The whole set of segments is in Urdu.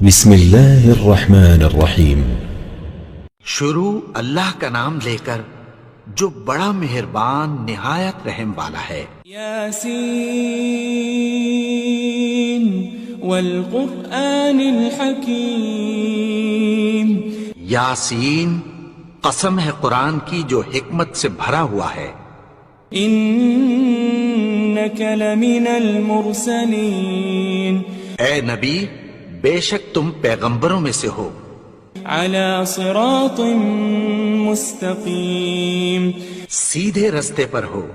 بسم اللہ الرحمن الرحیم۔ شروع اللہ کا نام لے کر جو بڑا مہربان نہایت رحم والا ہے۔ یاسین والقرآن الحکیم۔ یاسین، قسم ہے قرآن کی جو حکمت سے بھرا ہوا ہے۔ انک لمن المرسلین۔ اے نبی، بے شک تم پیغمبروں میں سے ہو۔ علی صراط مستقیم۔ سیدھے رستے پر ہو۔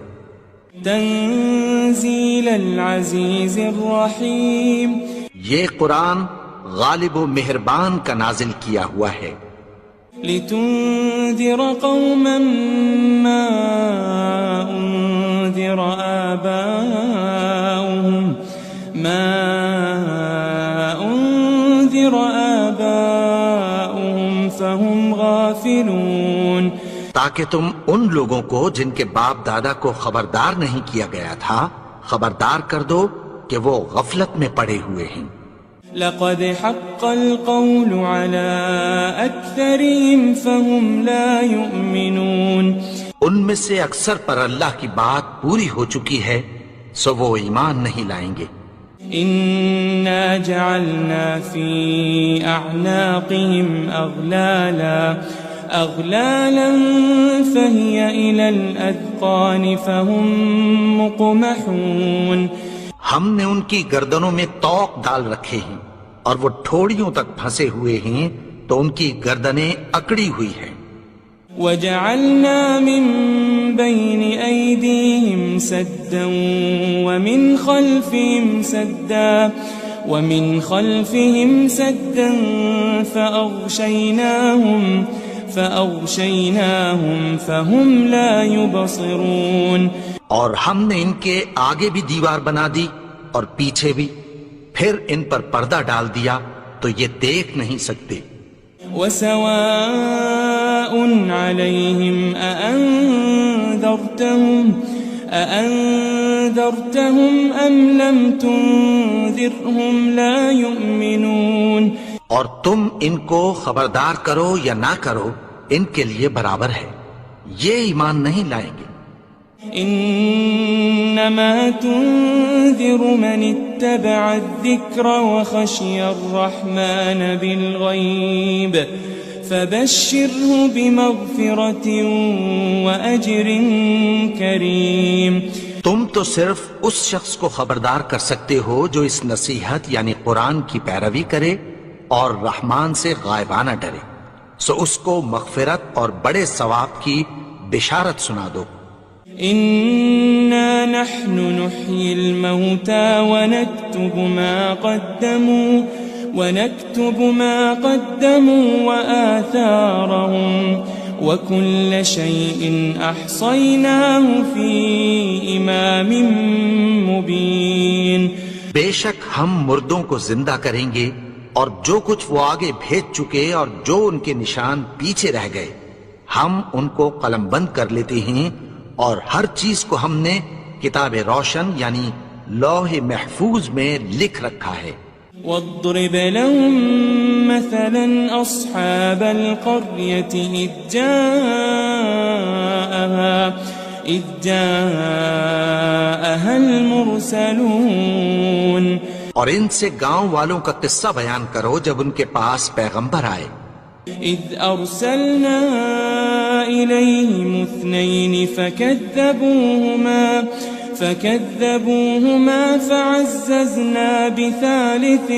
تنزیل العزیز الرحیم۔ یہ قرآن غالب و مہربان کا نازل کیا ہوا ہے۔ لتنذر قوما ما انذر آباؤهم فهم غافلون۔ تاکہ تم ان لوگوں کو جن کے باپ دادا کو خبردار نہیں کیا گیا تھا خبردار کر دو کہ وہ غفلت میں پڑے ہوئے ہیں۔ لقد حق القول على اکثرهم فهم لا يؤمنون۔ ان میں سے اکثر پر اللہ کی بات پوری ہو چکی ہے سو وہ ایمان نہیں لائیں گے۔ انا جعلنا في اعناقهم اغلالا فهي الى الاذقان فهم مقمحون۔ ہم نے ان کی گردنوں میں طوق ڈال رکھے ہیں اور وہ ٹھوڑیوں تک پھنسے ہوئے ہیں تو ان کی گردنیں اکڑی ہوئی ہیں۔ وجعلنا من بين أيديهم سدا ومن خلفهم سدا فأغشيناهم فهم لا يبصرون۔ اور ہم نے ان کے آگے بھی دیوار بنا دی اور پیچھے بھی، پھر ان پر پردہ ڈال دیا تو یہ دیکھ نہیں سکتے۔ وسواء عليهم أأنذرتهم أم لم تنذرهم لا يؤمنون۔ اور تم ان کو خبردار کرو یا نہ کرو ان کے لیے برابر ہے، یہ ایمان نہیں لائیں گے۔ انما تنذر من اتبع الذکر وخشی الرحمن بالغیب فبشره بمغفرة واجر کریم۔ تم تو صرف اس شخص کو خبردار کر سکتے ہو جو اس نصیحت یعنی قرآن کی پیروی کرے اور رحمان سے غائبانہ ڈرے، سو اس کو مغفرت اور بڑے ثواب کی بشارت سنا دو۔ إنا نحن نحيي الموتى ونكتب ما قدموا وآثارهم وكل شيء أحصيناه في إمام مبين۔ بے شک ہم مردوں کو زندہ کریں گے اور جو کچھ وہ آگے بھیج چکے اور جو ان کے نشان پیچھے رہ گئے ہم ان کو قلم بند کر لیتے ہیں، اور ہر چیز کو ہم نے کتاب روشن یعنی لوح محفوظ میں لکھ رکھا ہے۔ واضرب لهم مثلا أصحاب القرية إذ جاءها المرسلون۔ اور ان سے گاؤں والوں کا قصہ بیان کرو جب ان کے پاس پیغمبر آئے۔ إذ أرسلنا إليهم اثنين فكذبوهما فعززنا بثالث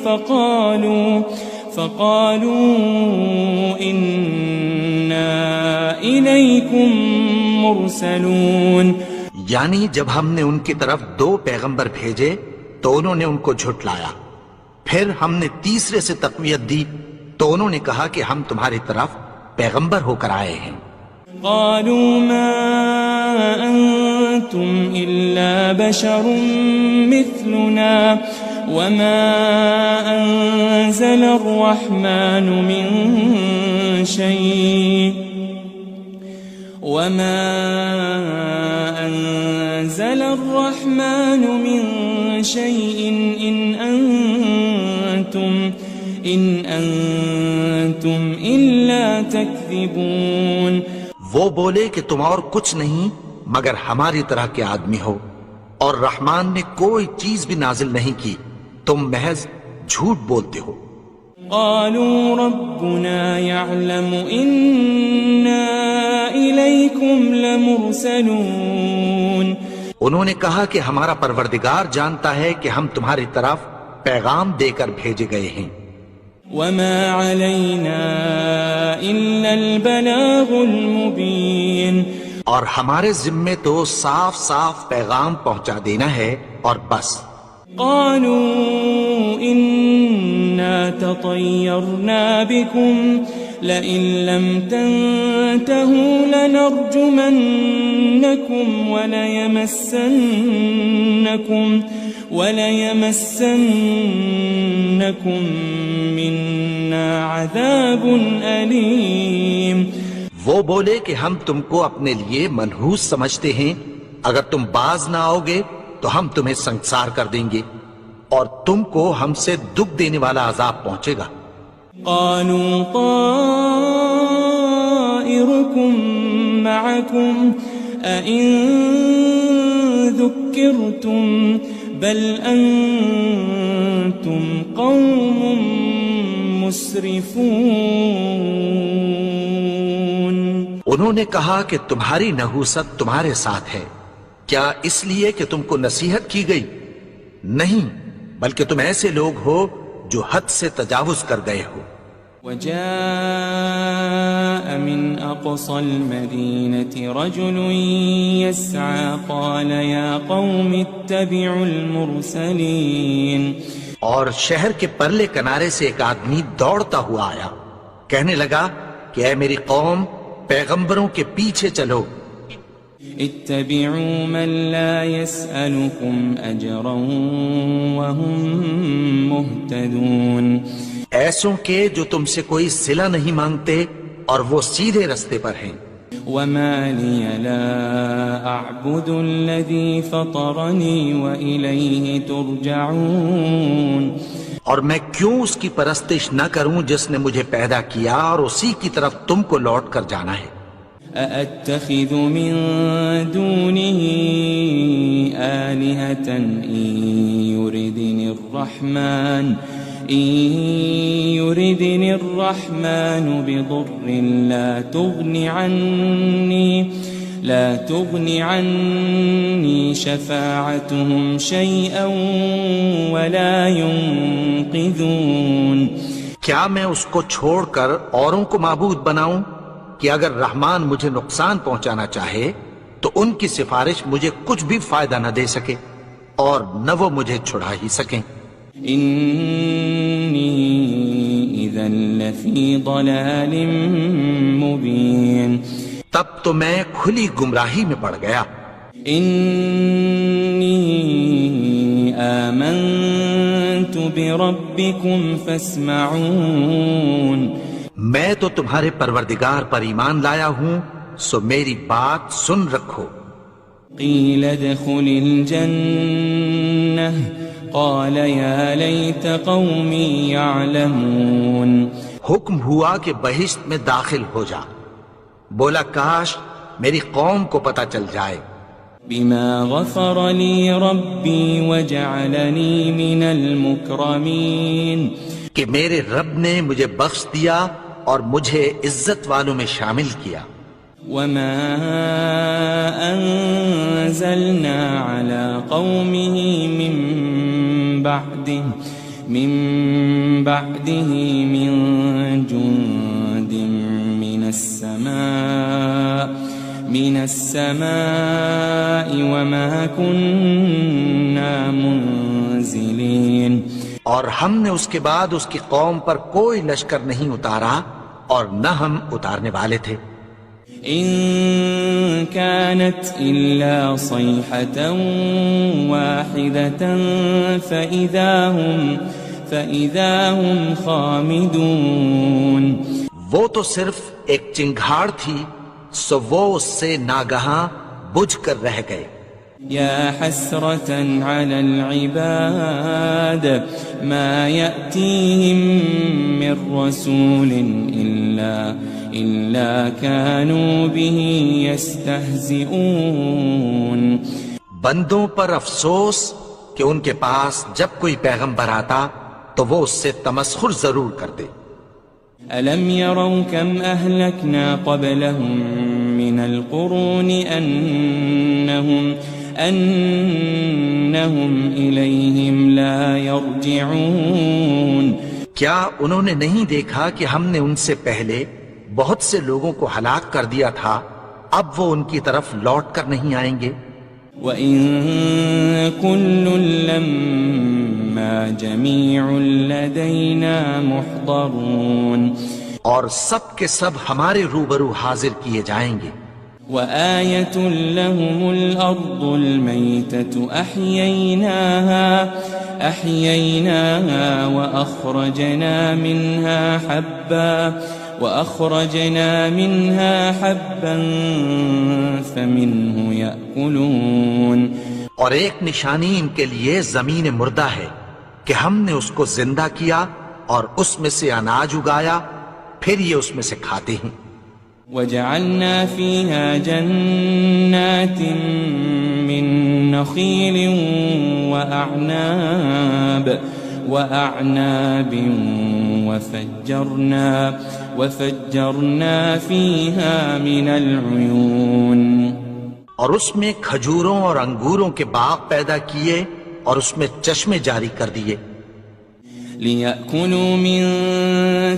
فقالوا إنا إليكم مرسلون۔ یعنی جب ہم نے ان کی طرف 2 پیغمبر بھیجے تو انہوں نے ان کو جھٹلایا، پھر ہم نے تیسرے سے تقویت دی تو انہوں نے کہا کہ ہم تمہاری طرف پیغمبر ہو کر آئے ہیں۔ قالوا ما أنتم إلا بشر مثلنا وما أنزل الرحمن من شيء إن أنتم أنتم إلا تكذبون. وہ بولے کہ تم اور کچھ نہیں مگر ہماری طرح کے آدمی ہو، اور رحمان نے کوئی چیز بھی نازل نہیں کی، تم محض جھوٹ بولتے ہو. قالوا ربنا يعلم إنا إليكم لمرسلون. انہوں نے کہا کہ ہمارا پروردگار جانتا ہے کہ ہم تمہاری طرف پیغام دے کر بھیجے گئے ہیں. وما علينا إلا البلاغ المبين. اور ہمارے ذمے تو صاف صاف پیغام پہنچا دینا ہے اور بس. قالوا إنا تطيرنا بكم لئن لم تنتهوا لنرجمنكم وليمسنكم منا عذاب أليم. وہ بولے کہ ہم تم کو اپنے لیے منحوس سمجھتے ہیں، اگر تم باز نہ آؤ گے تو ہم تمہیں سنسار کر دیں گے اور تم کو ہم سے دکھ دینے والا عذاب پہنچے گا. قالوا طائركم معكم أئن ذكرتم بل أنتم قوم مسرفون. انہوں نے کہا کہ تمہاری نحوست تمہارے ساتھ ہے، کیا اس لیے کہ تم کو نصیحت کی گئی؟ نہیں، بلکہ تم ایسے لوگ ہو جو حد سے تجاوز کر گئے ہو. وجاء من أقصى المدينة رجل يسعى قال يا قوم اتبعوا المرسلين. اور شہر کے پرلے کنارے سے ایک آدمی دوڑتا ہوا آیا، کہنے لگا کہ اے میری قوم، پیغمبروں کے پیچھے چلو. اتبعوا من لا يسألكم أجرا وهم مهتدون. ایسوں کے جو تم سے کوئی صلہ نہیں مانگتے اور وہ سیدھے رستے پر ہیں. وما لي لا أعبد الذي فطرني وإليه ترجعون. اور میں کیوں اس کی پرستش نہ کروں جس نے مجھے پیدا کیا اور اسی کی طرف تم کو لوٹ کر جانا ہے. أأتخذ من دونه آلهة إن يردني الرحمن بضر لا تغن عني شفاعتهم شيئا ولا ينقذون. کیا میں اس کو چھوڑ کر اوروں کو معبود بناؤں کہ اگر رحمان مجھے نقصان پہنچانا چاہے تو ان کی سفارش مجھے کچھ بھی فائدہ نہ دے سکے اور نہ وہ مجھے چھڑا ہی سکیں. إني إذا لفي ضلال مبين. تب تو میں کھلی گمراہی میں پڑ گیا. إني آمنت بربكم فاسمعون. میں تو تمہارے پروردگار پر ایمان لایا ہوں، سو میری بات سن رکھو. قيل ادخل الجنة قال يا ليت قومي يعلمون. حکم ہوا کہ بہشت میں داخل ہو جا. بولا کاش میری قوم کو پتہ چل جائے. بما غفر لي ربي وجعلني من المكرمين. کہ میرے رب نے مجھے بخش دیا اور مجھے عزت والوں میں شامل کیا. وما أنزلنا على قومه من بعده من جند من السماء وما كنا منزلين. اور ہم نے اس کے بعد اس کی قوم پر کوئی لشکر نہیں اتارا اور نہ ہم اتارنے والے تھے. إن كانت إلا صيحة واحدة فإذا هم خامدون. وہ تو صرف ایک چنگھاڑ تھی، سو وہ اس سے ناگہاں بجھ کر رہ گئے. يا حسرة على العباد ما يأتيهم من رسول إلا كانوا به يستهزئون. بندوں پر افسوس کہ ان کے پاس جب کوئی پیغمبر آتا تو وہ اس سے تمسخر ضرور کرتے. ألم يروا كم أهلكنا قبلهم من القرون أنهم إليهم لا يرجعون. کیا انہوں نے نہیں دیکھا کہ ہم نے ان سے پہلے بہت سے لوگوں کو ہلاک کر دیا تھا، اب وہ ان کی طرف لوٹ کر نہیں آئیں گے. وَإِن كُلٌّ لَمَّا جَمِيعٌ لَدَيْنَا مُحْضَرُونَ. اور سب کے سب ہمارے روبرو حاضر کیے جائیں گے. وآية لهم الأرض الميتة أحييناها وأخرجنا منها حبا فمنه يأكلون. اور ایک نشانی ان کے لیے زمین مردہ ہے کہ ہم نے اس کو زندہ کیا اور اس میں سے اناج اگایا، پھر یہ اس میں سے کھاتے ہیں. وجعلنا فيها جنات من نخيل وأعناب وفجرنا فيها من العيون. اور اس میں کھجوروں اور انگوروں کے باغ پیدا کیے اور اس میں چشمے جاری کر دیے. لِيَأْكُلُوا مِن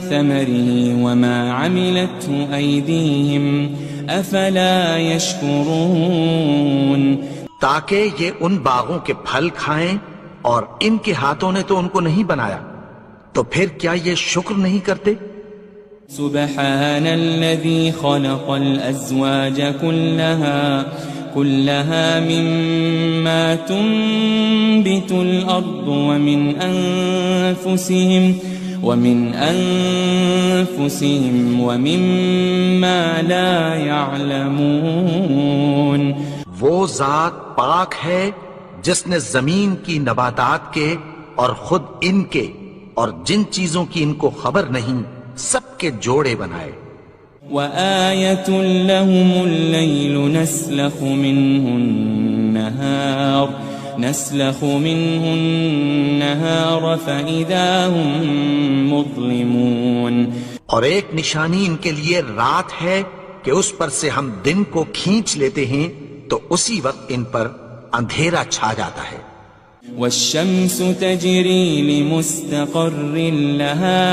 ثَمَرِهِ وَمَا عَمِلَتْهُ أَيْدِيهِمْ أَفَلَا يَشْكُرُونَ. تاکہ یہ ان باغوں کے پھل کھائیں اور ان کے ہاتھوں نے تو ان کو نہیں بنایا، تو پھر کیا یہ شکر نہیں کرتے؟ سبحان الذي خلق الأزواج كلها مما تنبت الأرض ومن أنفسهم ومما لا يعلمون. وہ ذات پاک ہے جس نے زمین کی نباتات کے اور خود ان کے اور جن چیزوں کی ان کو خبر نہیں سب کے جوڑے بنائے. وآية لهم الليل نسلخ منه النهار فإذا هم مظلمون. اور ایک نشانی ان کے لیے رات ہے کہ اس پر سے ہم دن کو کھینچ لیتے ہیں تو اسی وقت ان پر اندھیرا چھا جاتا ہے. والشمس تجري لمستقر لها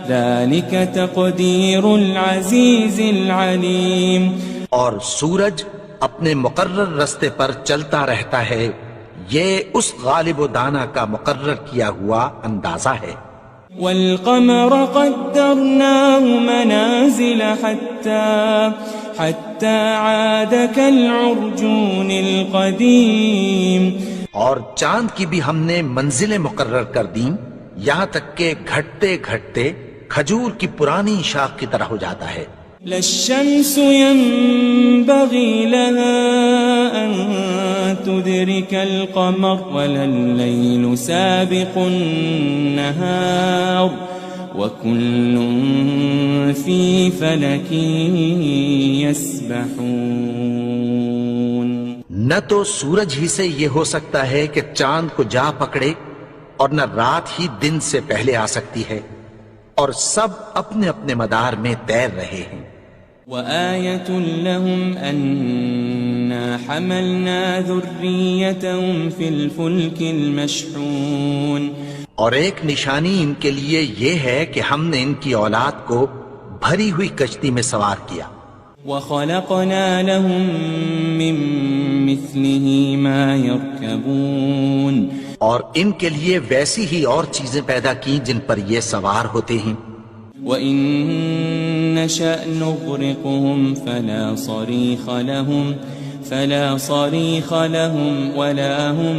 ذلك تقدير العزيز العليم. اور سورج اپنے مقرر رستے پر چلتا رہتا ہے، یہ اس غالب و دانا کا مقرر کیا ہوا اندازہ ہے. والقمر قدرناه منازل حتى عاد كالعرجون القديم. اور چاند کی بھی ہم نے منزلیں مقرر کر دیں یہاں تک کہ گھٹتے گھٹتے کھجور کی پرانی شاخ کی طرح ہو جاتا ہے. لا الشمس ينبغي لها أن تدرك القمر ولا الليل سابق النهار وكل في فلك يسبحون. نہ تو سورج ہی سے یہ ہو سکتا ہے کہ چاند کو جا پکڑے اور نہ رات ہی دن سے پہلے آ سکتی ہے، اور سب اپنے اپنے مدار میں تیر رہے ہیں. وآية لهم أنا حملنا ذريتهم في الفلك المشحون. اور ایک نشانی ان کے لیے یہ ہے کہ ہم نے ان کی اولاد کو بھری ہوئی کشتی میں سوار کیا. وخلقنا لهم من مثله ما يركبون. اور ان کے لیے ویسی ہی اور چیزیں پیدا کی جن پر یہ سوار ہوتے ہیں. وَإِن نَّشَأْ نُغْرِقْهُمْ فَلَا صَرِيخَ لَهُمْ وَلَا هُمْ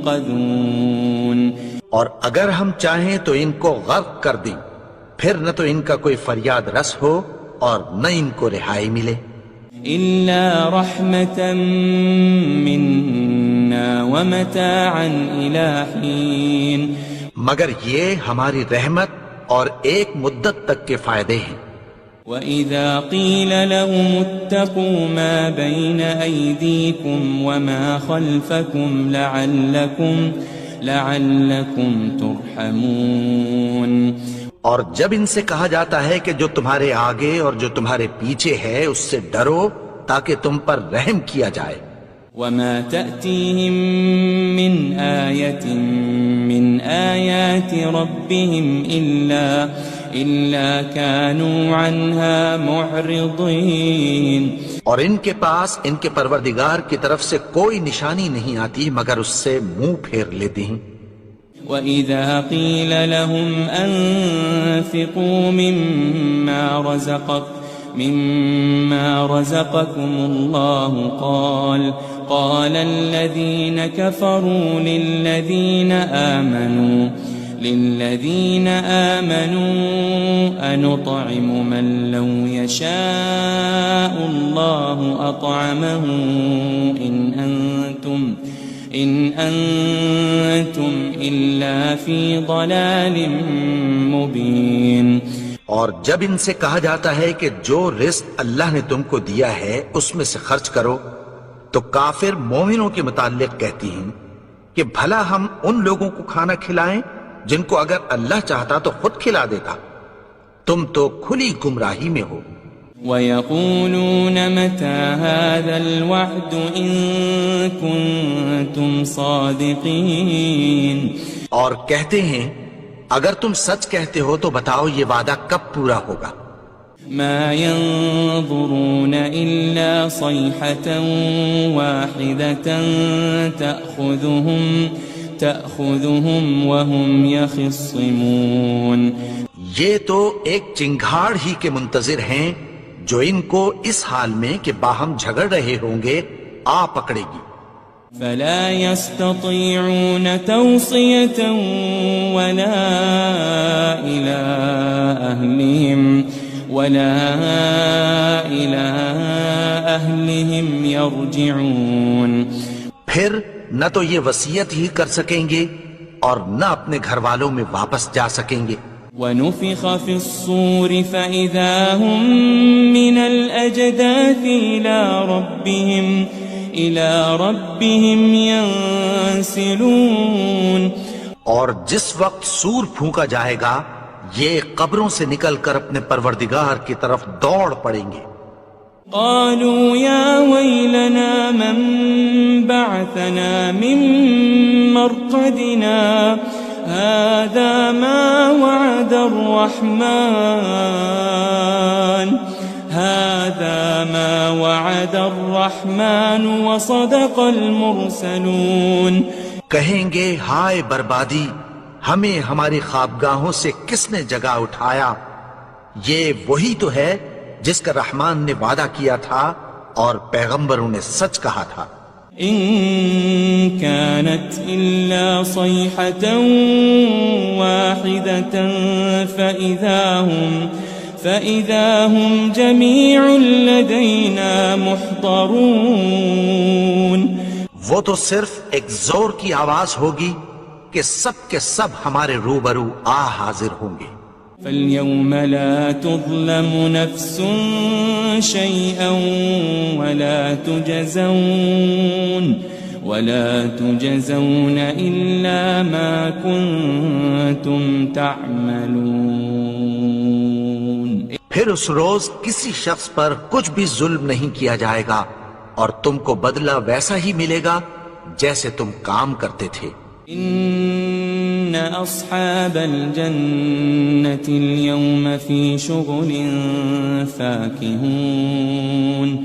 يُنقَذُونَ. اور اگر ہم چاہیں تو ان کو غرق کر دیں، پھر نہ تو ان کا کوئی فریاد رس ہو اور نہ ان کو رہائی ملے. إلا رحمة منا ومتاعا إلى حين مگر یہ ہماری رحمت اور ایک مدت تک کے فائدے ہیں. وَإِذَا قِيلَ لَهُمُ اتَّقُوا مَا بَيْنَ أَيْدِيكُمْ وَمَا خَلْفَكُمْ لَعَلَّكُمْ تُرْحَمُونَ. اور جب ان سے کہا جاتا ہے کہ جو تمہارے آگے اور جو تمہارے پیچھے ہے اس سے ڈرو تاکہ تم پر رحم کیا جائے. وَمَا تَأْتِيهِم مِّنْ آيَةٍ مِّنْ آيَاتِ رَبِّهِمْ إِلَّا كَانُوا عَنْهَا مُعْرِضِينَ. اور ان کے پاس ان کے پروردگار کی طرف سے کوئی نشانی نہیں آتی مگر اس سے منہ پھیر لیتے ہیں. وَإِذَا قِيلَ لَهُمْ أَنفِقُوا مِمَّا رَزَقَكُمُ اللَّهُ قَالَ الَّذِينَ كَفَرُوا لِلَّذِينَ آمَنُوا أَنُطْعِمُ مَن لَّوْ يَشَاءُ اللَّهُ أَطْعَمَهُ إِنْ أَنْتُمْ إِلَّا فِي ضَلَالٍ مُبِينٍ. اور جب ان سے کہا جاتا ہے کہ جو رزق اللہ نے تم کو دیا ہے اس میں سے خرچ کرو تو کافر مومنوں کے متعلق کہتی ہیں کہ بھلا ہم ان لوگوں کو کھانا کھلائیں جن کو اگر اللہ چاہتا تو خود کھلا دیتا. تم تو کھلی گمراہی میں ہو. وَيَقُولُونَ مَتَى هَذَا الْوَعْدُ إِن كُنتُمْ صَادِقِينَ. اور کہتے ہیں اگر تم سچ کہتے ہو تو بتاؤ یہ وعدہ کب پورا ہوگا. مَا يَنظُرُونَ إِلَّا صَيْحَةً وَاحِدَةً تَأْخُذُهُمْ وَهُمْ يَخِصِّمُونَ. یہ تو ایک چنگھاڑ ہی کے منتظر ہیں جو ان کو اس حال میں کہ باہم جھگڑ رہے ہوں گے آ پکڑے گی. فَلَا يَسْتَطِيعُونَ تَوْصِيَةً وَلَا إِلَىٰ أَهْلِهِمْ يَرْجِعُونَ. پھر نہ تو یہ وصیت ہی کر سکیں گے اور نہ اپنے گھر والوں میں واپس جا سکیں گے. وَنُفِخَ فِي الصُّورِ فَإِذَا هُم مِّنَ الْأَجْدَاثِ إِلَىٰ رَبِّهِمْ يَنسِلُونَ. اور جس وقت سور پھونکا جائے گا یہ قبروں سے نکل کر اپنے پروردگار کی طرف دوڑ پڑیں گے. قالوا يا ويلنا من بعثنا من مرقدنا هذا ما وعد الرحمن وصدق المرسلون. کہیں گے ہائے بربادی، ہمیں ہماری خوابگاہوں سے کس نے جگا اٹھایا. یہ وہی تو ہے جس کا رحمان نے وعدہ کیا تھا اور پیغمبروں نے سچ کہا تھا. إن كانت إلا صيحة واحدة فإذا هم جميع لدينا محضرون. وہ تو صرف ایک زور کی آواز ہوگی کہ سب کے سب ہمارے روبرو آ حاضر ہوں گے. فَالْيَوْمَ لَا تُظْلَمُ نَفْسٌ شَيْئًا وَلَا تُجَزَوْنَ إِلَّا مَا كُنتُمْ تَعْمَلُونَ. پھر اس روز کسی شخص پر کچھ بھی ظلم نہیں کیا جائے گا اور تم کو بدلہ ویسا ہی ملے گا جیسے تم کام کرتے تھے. إن أصحاب الجنة اليوم في شغل فاكهون.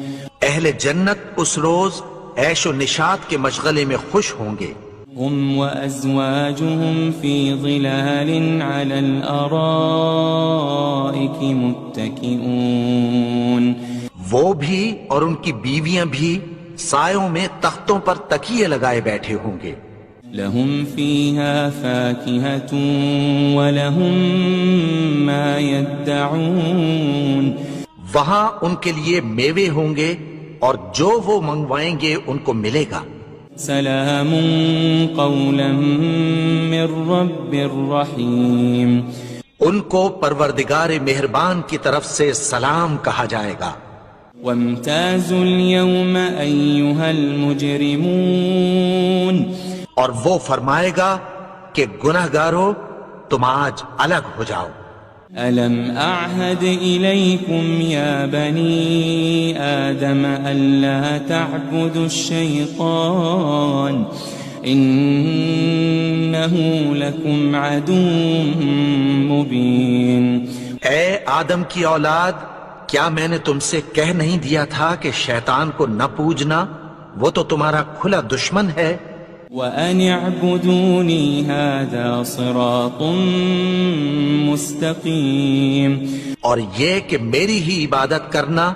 اہل جنت اس روز عیش و نشاط کے مشغلے میں خوش ہوں گے. هم وأزواجهم في ظلال على الأرائك متكئون. وہ بھی اور ان کی بیویاں بھی سایوں میں تختوں پر تکیے لگائے بیٹھے ہوں گے. لهم فيها فاكهة ولهم ما يدعون. وہاں ان کے لیے میوے ہوں گے اور جو وہ منگوائیں گے ان کو ملے گا. سلام قولا من رب الرحیم. ان کو پروردگار مہربان کی طرف سے سلام کہا جائے گا. وامتازوا اليوم أيها المجرمون. اور وہ فرمائے گا کہ گنہگارو تم آج الگ ہو جاؤ. ألم أعهد إليكم يا بني آدم ألا تعبدوا الشيطان إنه لكم عدو مبين. اے آدم کی اولاد، کیا میں نے تم سے کہہ نہیں دیا تھا کہ شیطان کو نہ پوجنا، وہ تو تمہارا کھلا دشمن ہے. وَأَنِ اعْبُدُونِي هَذَا صِرَاطٌ مُسْتَقِيمٌ. اور یہ کہ میری ہی عبادت کرنا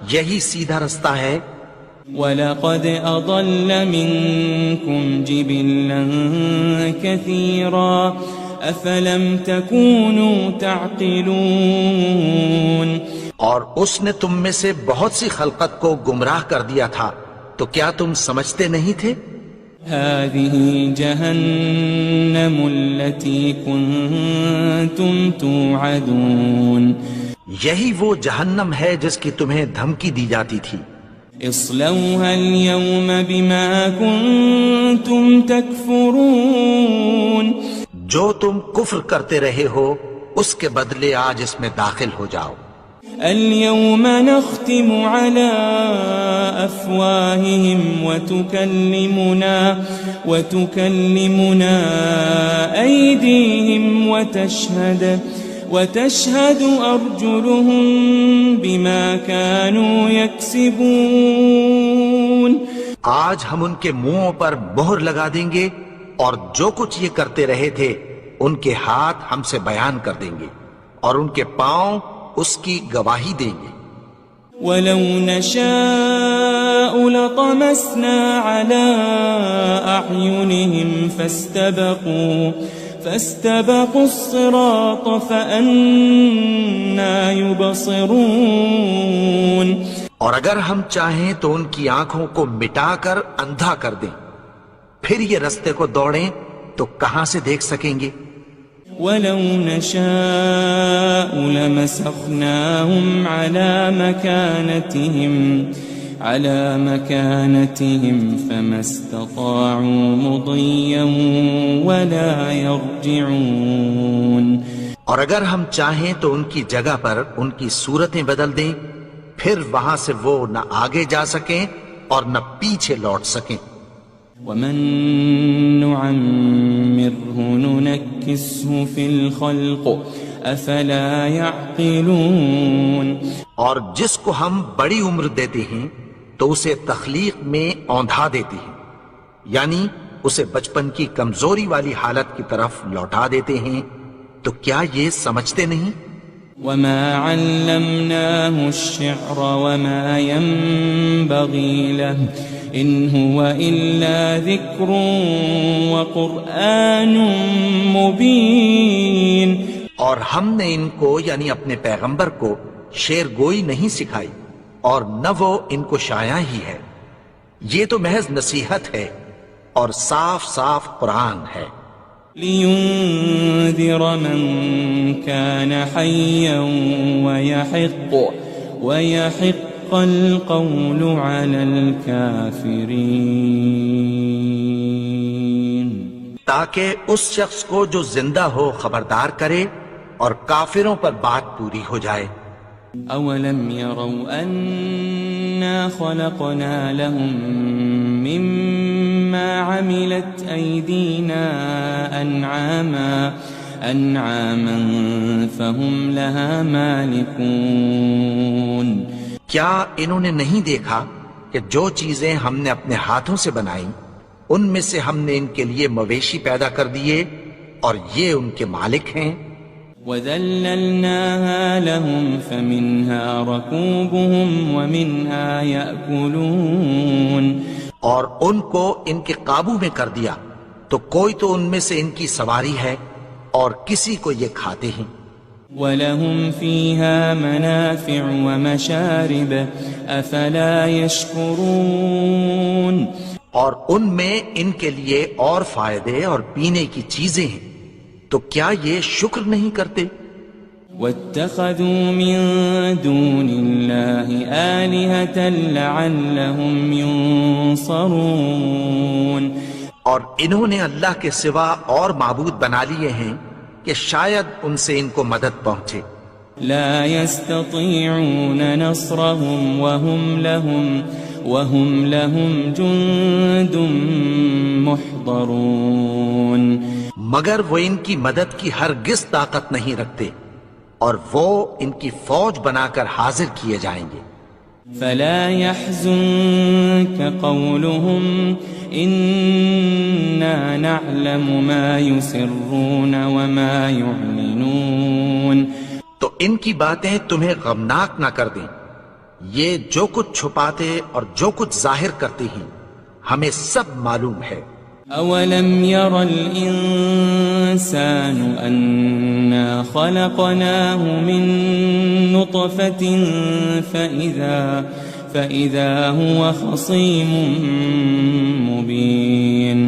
یہی سیدھا رستہ ہے. وَلَقَدْ أَضَلَّ مِنْكُمْ جِبِلًّا كَثِيرًا أَفَلَمْ تَكُونُوا تَعْقِلُونَ. اور اس نے تم میں سے بہت سی خلقت کو گمراہ کر دیا تھا، تو کیا تم سمجھتے نہیں تھے؟ هذه جهنم التي كنتم توعدون. یہی وہ جہنم ہے جس کی تمہیں دھمکی دی جاتی تھی. اصلوها اليوم بما كنتم تكفرون. جو تم کفر کرتے رہے ہو اس کے بدلے آج اس میں داخل ہو جاؤ. اليوم نختم على أفواههم وتكلمنا أيديهم وتشهد أرجلهم بما كانوا يكسبون. آج ہم ان کے منہوں پر مہر لگا دیں گے اور جو کچھ یہ کرتے رہے تھے ان کے ہاتھ ہم سے بیان کر دیں گے اور ان کے پاؤں اس کی گواہی دیں گے. وَلَوْ نَشَاءُ لَطَمَسْنَا عَلَىٰ أَعْيُنِهِمْ فَاسْتَبَقُوا الصِّرَاطَ فَأَنَّىٰ يُبْصِرُونَ. اور اگر ہم چاہیں تو ان کی آنکھوں کو مٹا کر اندھا کر دیں، پھر یہ رستے کو دوڑیں تو کہاں سے دیکھ سکیں گے. وَلَوْ نَشَاءُ لَمَسَخْنَاهُمْ عَلَى مَكَانَتِهِمْ فَمَا اسْتَطَاعُوا مُضِيًّا وَلَا يَرْجِعُونَ. اور اگر ہم چاہیں تو ان کی جگہ پر ان کی صورتیں بدل دیں، پھر وہاں سے وہ نہ آگے جا سکیں اور نہ پیچھے لوٹ سکیں. وَمَن نُعَمِّرْهُ نُنَكِّسْهُ فِي الْخَلْقِ أَفَلَا يَعْقِلُونَ. اور جس کو ہم بڑی عمر دیتے ہیں تو اسے تخلیق میں اوندھا دیتے ہیں، یعنی اسے بچپن کی کمزوری والی حالت کی طرف لوٹا دیتے ہیں. تو کیا یہ سمجھتے نہیں؟ وَمَا عَلَّمْنَاهُ الشِّعْرَ وَمَا يَنبَغِي لَهُ إِنْ هُوَ إِلَّا ذِكْرٌ وَقُرْآنٌ مُبِينٌ. اور ہم نے ان کو یعنی اپنے پیغمبر کو شعر گوئی نہیں سکھائی اور نہ وہ ان کو شایع ہی ہے، یہ تو محض نصیحت ہے اور صاف صاف قرآن ہے. لِيُنذِرَ مَن كَانَ حَيًّا وَيَحِقَّ الْقَوْلُ عَلَى الْكَافِرِينَ. تاکہ اس شخص کو جو زندہ ہو خبردار کرے اور کافروں پر بات پوری ہو جائے. أَوَلَمْ يَرَوْا أَنَّا خَلَقْنَا لَهُم مِّمَّا عَمِلَتْ أَيْدِينَا أَنْعَامًا فَهُمْ لَهَا مَالِكُونَ. کیا انہوں نے نہیں دیکھا کہ جو چیزیں ہم نے اپنے ہاتھوں سے بنائیں ان میں سے ہم نے ان کے لیے مویشی پیدا کر دیے اور یہ ان کے مالک ہیں. وَذَلَّلْنَاهَا لَهُمْ فَمِنْهَا رَكُوبُهُمْ وَمِنْهَا يَأْكُلُونَ. اور ان کو ان کے قابو میں کر دیا تو کوئی تو ان میں سے ان کی سواری ہے اور کسی کو یہ کھاتے ہیں. وَلَهُمْ فِيهَا مَنَافِعُ وَمَشَارِبُ أَفَلَا يَشْكُرُونَ اور ان میں ان کے لیے اور فائدے اور پینے کی چیزیں ہیں، تو کیا یہ شکر نہیں کرتے؟ وَاتَّخَذُوا مِن دُونِ اللَّهِ آلِهَةً لَعَلَّهُمْ يُنصَرُونَ اور انہوں نے اللہ کے سوا اور معبود بنا لیے ہیں کہ شاید ان سے ان کو مدد پہنچے۔ لا يستطيعون نصرهم وهم لهم جند محضرون مگر وہ ان کی مدد کی ہرگز طاقت نہیں رکھتے، اور وہ ان کی فوج بنا کر حاضر کیے جائیں گے۔ فلا يحزنك قولهم إنا نعلم ما يسرون وما يعلنون تو ان کی باتیں تمہیں غمناک نہ کر دیں، یہ جو کچھ چھپاتے اور جو کچھ ظاہر کرتے ہیں ہمیں سب معلوم ہے۔ أولم ير الإنسان أنا خلقناه من نطفة فإذا هو خصيم مبين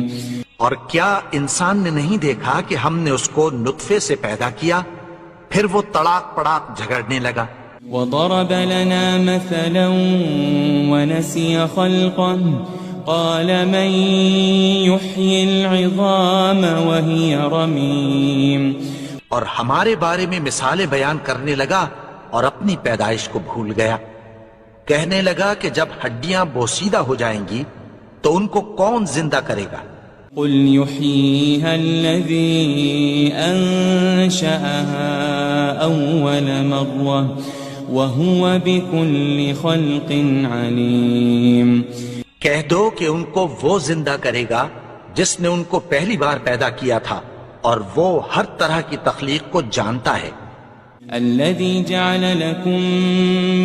اور کیا انسان نے نہیں دیکھا کہ ہم نے اس کو نطفے سے پیدا کیا، پھر وہ تڑاک پڑاک جھگڑنے لگا۔ وضرب لنا مثلا ونسي خلقه قال من يحيي العظام وهي رميم اور ہمارے بارے میں مثالیں بیان کرنے لگا اور اپنی پیدائش کو بھول گیا، کہنے لگا کہ جب ہڈیاں بوسیدہ ہو جائیں گی تو ان کو کون زندہ کرے گا؟ قل يحييها الذي أنشأها أول مرة وهو بكل خلق عليم کہہ دو کہ ان کو وہ زندہ کرے گا جس نے ان کو پہلی بار پیدا کیا تھا، اور وہ ہر طرح کی تخلیق کو جانتا ہے۔ الذي جعل لكم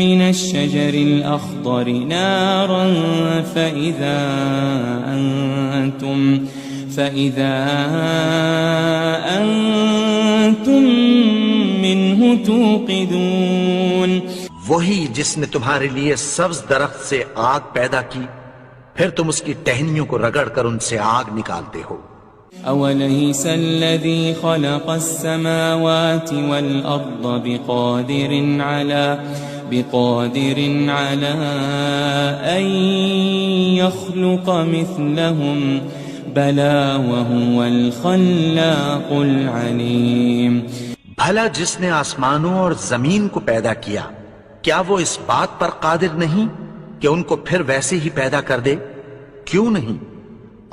من الشجر الأخضر نارا فإذا أنتم منه توقدون وہی جس نے تمہارے لیے سبز درخت سے آگ پیدا کی، پھر تم اس کی ٹہنیوں کو رگڑ کر ان سے آگ نکالتے ہو۔ أوليس الذي خلق السماوات والأرض بقادر على أن يخلق مثلهم بلى وهو الخلاق العليم بھلا جس نے آسمانوں اور زمین کو پیدا کیا، کیا وہ اس بات پر قادر نہیں کہ ان کو پھر ویسے ہی پیدا کر دے؟ کیوں نہیں؟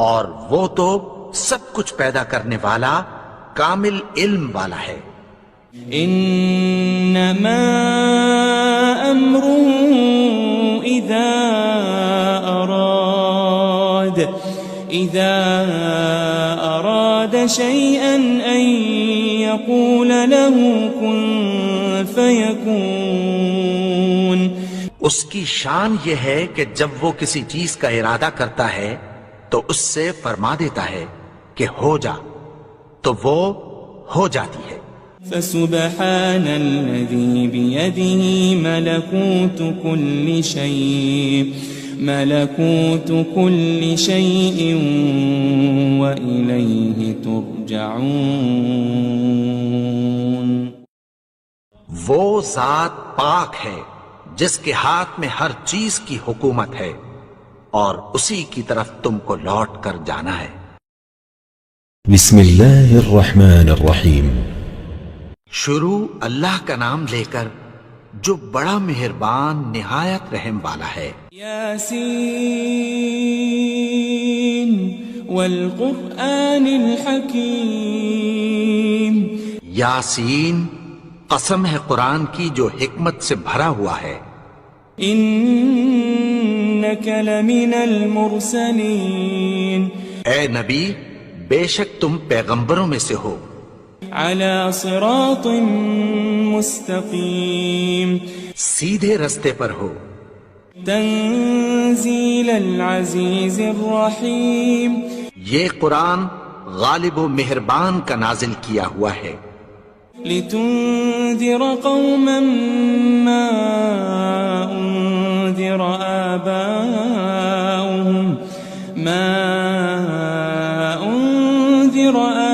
اور وہ تو سب کچھ پیدا کرنے والا، کامل علم والا ہے۔ انما امره اذا اراد شيئا ان يقول له كن فيكون اس کی شان یہ ہے کہ جب وہ کسی چیز کا ارادہ کرتا ہے تو اس سے فرما دیتا ہے کہ ہو جا، تو وہ ہو جاتی ہے۔ فسبحان الذي بيده ملكوت كل شيء وإليه ترجعون وہ ذات پاک ہے جس کے ہاتھ میں ہر چیز کی حکومت ہے، اور اسی کی طرف تم کو لوٹ کر جانا ہے۔ بسم اللہ الرحمن الرحیم۔ شروع اللہ کا نام لے کر جو بڑا مہربان نہایت رحم والا ہے۔ یاسین والقرآن الحکیم، یاسین، قسم ہے قرآن کی جو حکمت سے بھرا ہوا ہے۔ انک لمن المرسلین، اے نبی بے شک تم پیغمبروں میں سے ہو۔ علی صراط مستقیم، سیدھے رستے پر ہو۔ تنزیل العزیز الرحیم، یہ قرآن غالب و مہربان کا نازل کیا ہوا ہے۔ لتنذر قوما ما أنذر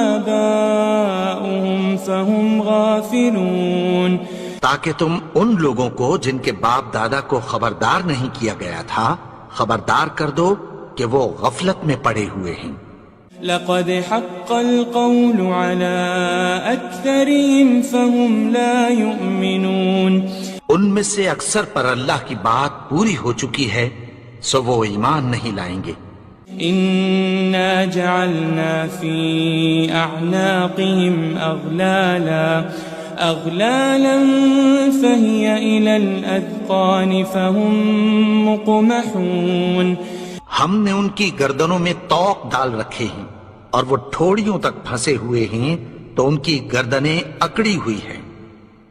آباؤهم فهم غافلون، تاکہ تم ان لوگوں کو جن کے باپ دادا کو خبردار نہیں کیا گیا تھا خبردار کر دو کہ وہ غفلت میں پڑے ہوئے ہیں۔ لقد حق القول على أكثرهم فهم لا يؤمنون، ان میں سے اکثر پر اللہ کی بات پوری ہو چکی ہے سو وہ ایمان نہیں لائیں گے۔ إنا جعلنا في أعناقهم أغلالا فهي إلى الأذقان فهم مقمحون، ہم نے ان کی گردنوں میں طوق ڈال رکھے ہیں اور وہ ٹھوڑیوں تک پھنسے ہوئے ہیں تو ان کی گردنیں اکڑی ہوئی ہیں۔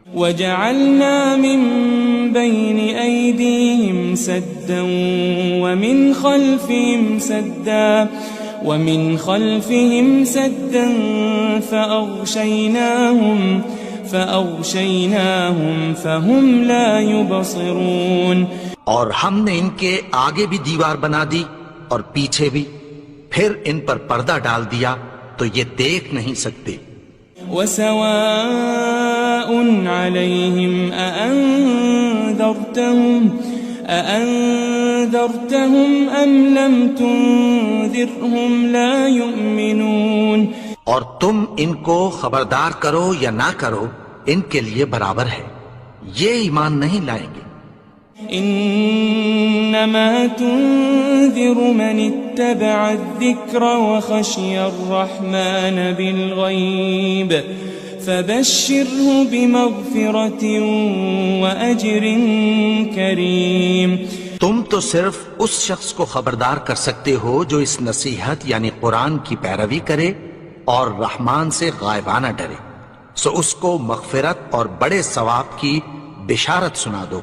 وجعلنا من بين أيديهم سدا ومن خلفهم سدا فأغشيناهم فهم لا يبصرون، اور ہم نے ان کے آگے بھی دیوار بنا دی اور پیچھے بھی، پھر ان پر پردہ ڈال دیا تو یہ دیکھ نہیں سکتے۔ وسواء عليهم أأنذرتهم أم لم تنذرهم لا يؤمنون، اور تم ان کو خبردار کرو یا نہ کرو ان کے لیے برابر ہے، یہ ایمان نہیں لائیں گے۔ إنما تنذر من اتبع الذكر وخشي الرحمن بالغيب فبشره بمغفرة وأجر كريم، تم تو صرف اس شخص کو خبردار کر سکتے ہو جو اس نصیحت یعنی قرآن کی پیروی کرے اور رحمان سے غائبانہ ڈرے، سو اس کو مغفرت اور بڑے ثواب کی بشارت سنا دو۔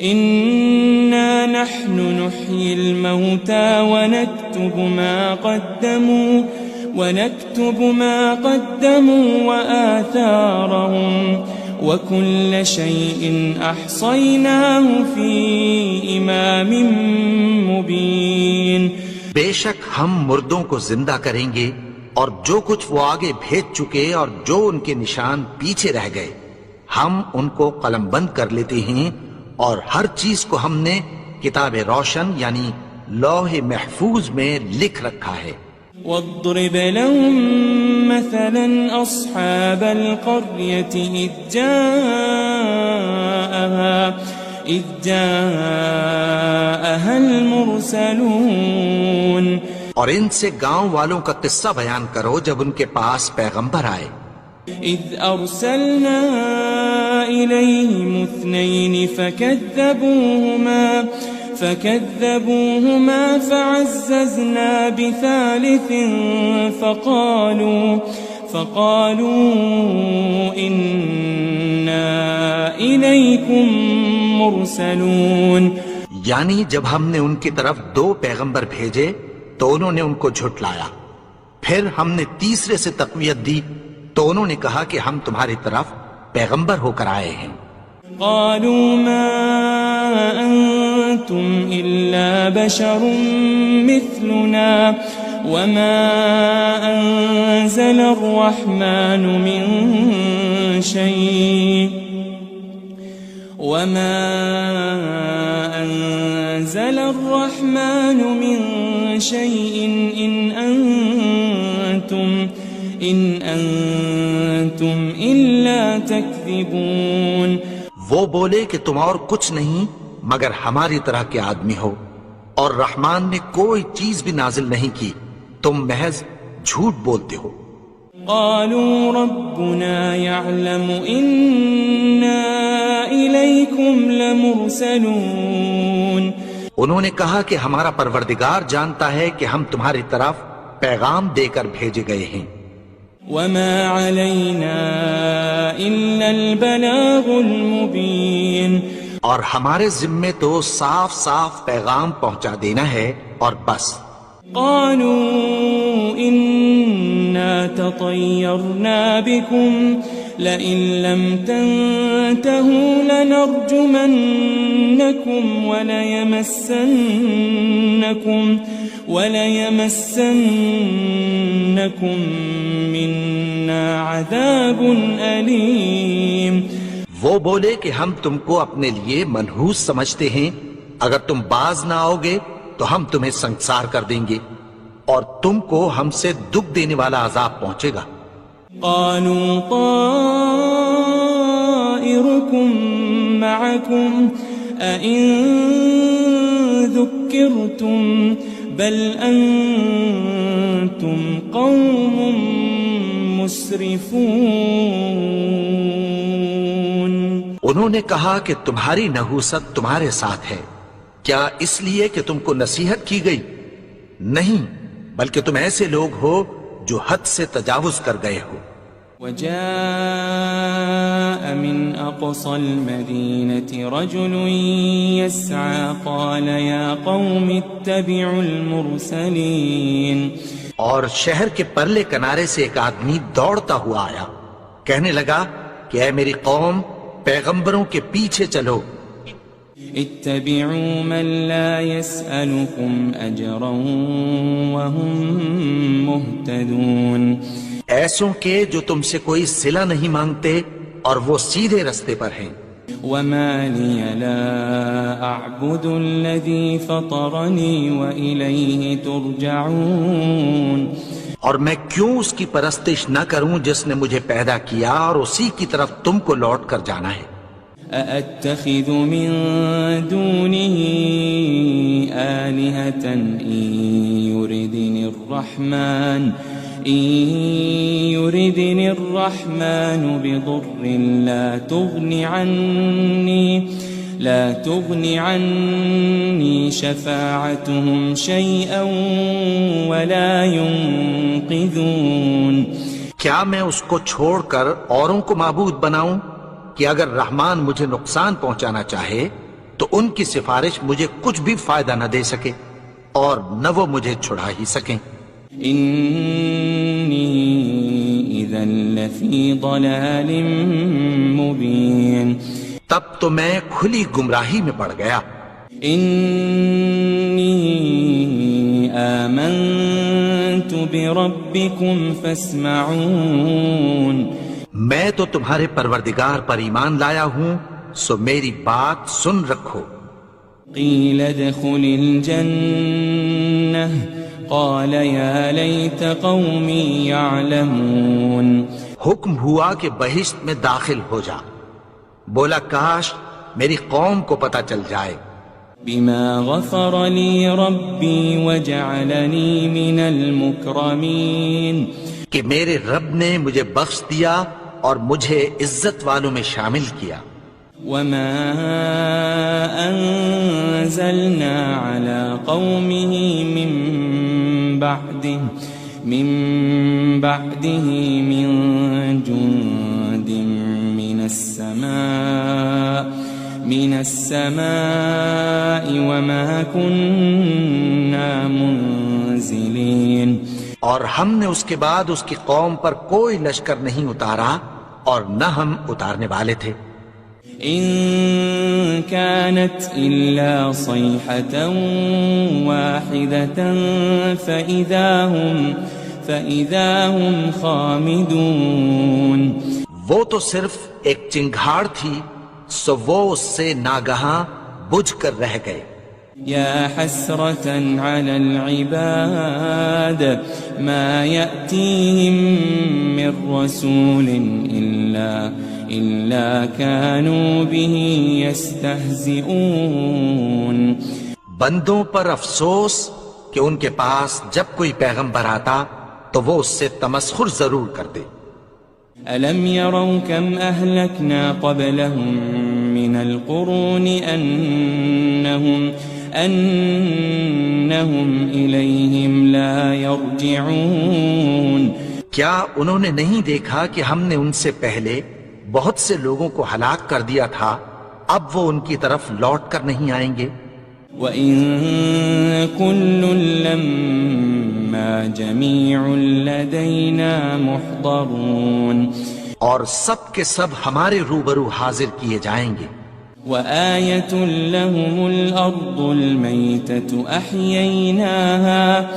إنا نحن نحيي الموتى ونكتب ما قدموا وآثارهم وكل شيء أحصيناه في إمام مبين، بے شک ہم مردوں کو زندہ کریں گے اور جو کچھ وہ آگے بھیج چکے اور جو ان کے نشان پیچھے رہ گئے ہم ان کو قلم بند کر لیتے ہیں، اور ہر چیز کو ہم نے کتاب روشن یعنی لوح محفوظ میں لکھ رکھا ہے۔ واضرب لهم مثلا أصحاب القرية إذ جاءها المرسلون، اور ان سے گاؤں والوں کا قصہ بیان کرو جب ان کے پاس پیغمبر آئے۔ إذ أرسلنا إليهم 2 فكذبوهما فعززنا بثالث فقالوا إنا إليكم مرسلون، یعنی جب ہم نے ان کی طرف 2 پیغمبر بھیجے تو انہوں نے ان کو جھٹلایا، پھر ہم نے تیسرے سے تقویت دی تو انہوں نے کہا کہ ہم تمہاری طرف پیغمبر ہو کر آئے ہیں۔ قالوا ما أنتم إلا بشر مثلنا وما أنزل الرحمن من شيء إن أنتم إلا تكذبون، وہ بولے کہ تم اور کچھ نہیں مگر ہماری طرح کے آدمی ہو، اور رحمان نے کوئی چیز بھی نازل نہیں کی، تم محض جھوٹ بولتے ہو۔ قالوا ربنا يعلم إنا إليكم لمرسلون، انہوں نے کہا کہ ہمارا پروردگار جانتا ہے کہ ہم تمہاری طرف پیغام دے کر بھیجے گئے ہیں۔ وما علينا إلا البلاغ المبين، اور ہمارے ذمے تو صاف صاف پیغام پہنچا دینا ہے اور بس۔ قالوا إنا تطيرنا بكم لئن لم تنتهوا لنرجمنكم وليمسنكم منا عذاب أليم. وہ بولے کہ ہم تم کو اپنے لیے منحوس سمجھتے ہیں، اگر تم باز نہ آؤ گے تو ہم تمہیں سنگسار کر دیں گے اور تم کو ہم سے دکھ دینے والا عذاب پہنچے گا. قالوا طائركم معكم أئن ذكرتم بل أنتم قوم مسرفون. انہوں نے کہا کہ تمہاری نحوست تمہارے ساتھ ہے، کیا اس لیے کہ تم کو نصیحت کی گئی؟ نہیں، بلکہ تم ایسے لوگ ہو جو حد سے تجاوز کر گئے ہو. وجاء من أقصى المدينة رجل يسعى قال يا قوم اتبعوا المرسلين. اور شہر کے پرلے کنارے سے ایک آدمی دوڑتا ہوا آیا، کہنے لگا کہ اے میری قوم، پیغمبروں کے پیچھے چلو. اتبعوا من لا يسألكم أجرا وهم مهتدون. ایسوں کے جو تم سے کوئی صلہ نہیں مانگتے اور وہ سیدھے رستے پر ہیں. وما لي لا أعبد الذي فطرني وإليه ترجعون. اور میں کیوں اس کی پرستش نہ کروں جس نے مجھے پیدا کیا اور اسی کی طرف تم کو لوٹ کر جانا ہے. أأتخذ من دونه آلهة إن يردني الرحمن بضر لا تغني عني شفاعتهم شيئا ولا ينقذون. کیا میں اس کو چھوڑ کر اوروں کو معبود بناؤں کہ اگر رحمان مجھے نقصان پہنچانا چاہے تو ان کی سفارش مجھے کچھ بھی فائدہ نہ دے سکے اور نہ وہ مجھے چھڑا ہی سکیں. انی اذا لفی ضلال مبین. تب تو میں کھلی گمراہی میں پڑ گیا. انی آمنت بربکم فاسمعون. میں تو تمہارے پروردگار پر ایمان لایا ہوں، سو میری بات سن رکھو. قیل ادخل الجنہ قال یا لیت قومی یعلمون. حکم ہوا کہ بہشت میں داخل ہو جا. بولا کاش میری قوم کو پتہ چل جائے. بما غفر لی ربی وجعلنی من المکرمین. کہ میرے رب نے مجھے بخش دیا اور مجھے عزت والوں میں شامل کیا. وما انزلنا على قومه من بعده من جند من السماء وما كنا منزلين. اور ہم نے اس کے بعد اس کی قوم پر کوئی لشکر نہیں اتارا اور نہ ہم اتارنے والے تھے. ان كانت الا صيحة واحدة فإذا هم خامدون. وہ تو صرف ایک چنگھاڑ تھی، سو وہ اس سے ناگہاں بجھ کر رہ گئے. يا حسرة على العباد ما يأتيهم من رسول إلا كانوا به يستهزئون. بندوں پر افسوس کہ ان کے پاس جب کوئی پیغمبر آتا تو وہ اس سے تمسخر ضرور کرتے. ألم يروا كم أهلكنا قبلهم من القرون أنهم إليهم لا يرجعون. کیا انہوں نے نہیں دیکھا کہ ہم نے ان سے پہلے بہت سے لوگوں کو ہلاک کر دیا تھا، اب وہ ان کی طرف لوٹ کر نہیں آئیں گے. وَإِن كُلٌّ لَمَّا جَمِيعٌ لَدَيْنَا مُحْضَرُونَ. اور سب کے سب ہمارے روبرو حاضر کیے جائیں گے. وآية لهم الأرض الميتة أحييناها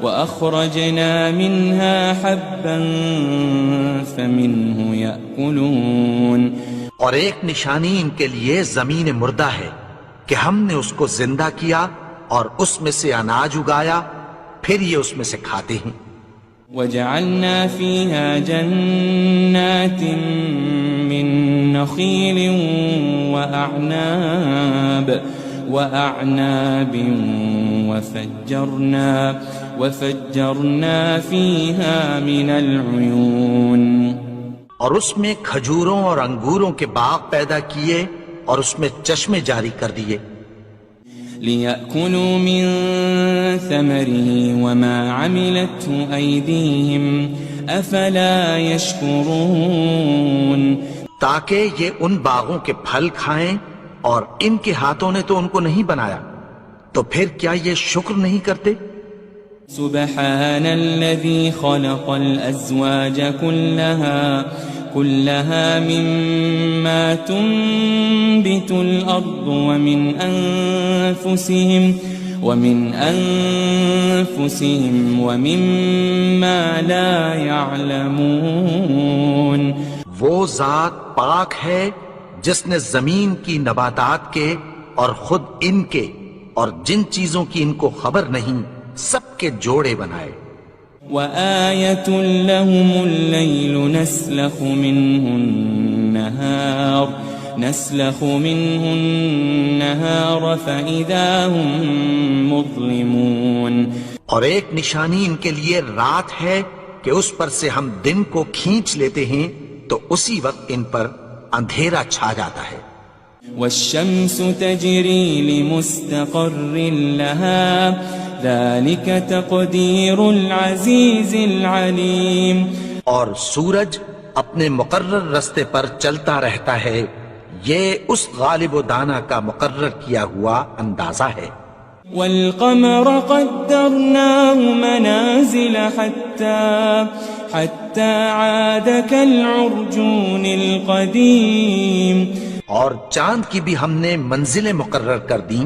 وأخرجنا منها حبا فمنه يأكلون. اور ایک نشانی ان کے لیے زمین مردہ ہے کہ ہم نے اس کو زندہ کیا اور اس میں سے اناج اگایا، پھر یہ اس میں سے کھاتے ہیں. وجعلنا فيها جنات من نخيل وأعناب وفجرنا فيها من العيون. اور اس میں کھجوروں اور انگوروں کے باغ پیدا کیے اور اس میں چشمے جاری کر دیے. لِيَأْكُلُوا مِن ثَمَرِهِ وَمَا عَمِلَتْهُ أَيْدِيهِمْ أَفَلَا يَشْكُرُونَ. تاکہ یہ ان باغوں کے پھل کھائیں اور ان کے ہاتھوں نے تو ان کو نہیں بنایا، تو پھر کیا یہ شکر نہیں کرتے؟ سبحان الذي خلق الأزواج كلها مما تنبت الأرض ومن أنفسهم ومما لا يعلمون. وہ ذات پاک ہے جس نے زمین کی نباتات کے اور خود ان کے اور جن چیزوں کی ان کو خبر نہیں سب کے جوڑے بنائے. وآية لهم الليل نسلخ منه النهار فإذا هم مظلمون. اور ایک نشانی ان کے لیے رات ہے کہ اس پر سے ہم دن کو کھینچ لیتے ہیں تو اسی وقت ان پر اندھیرا چھا جاتا ہے. والشمس تجري لمستقر لها ذلك تقدير العزيز العليم. اور سورج اپنے مقرر رستے پر چلتا رہتا ہے، یہ اس غالب و دانا کا مقرر کیا ہوا اندازہ ہے. والقمر قدرناه منازل حتى عاد كالعرجون القديم. اور چاند کی بھی ہم نے منزلیں مقرر کر دیں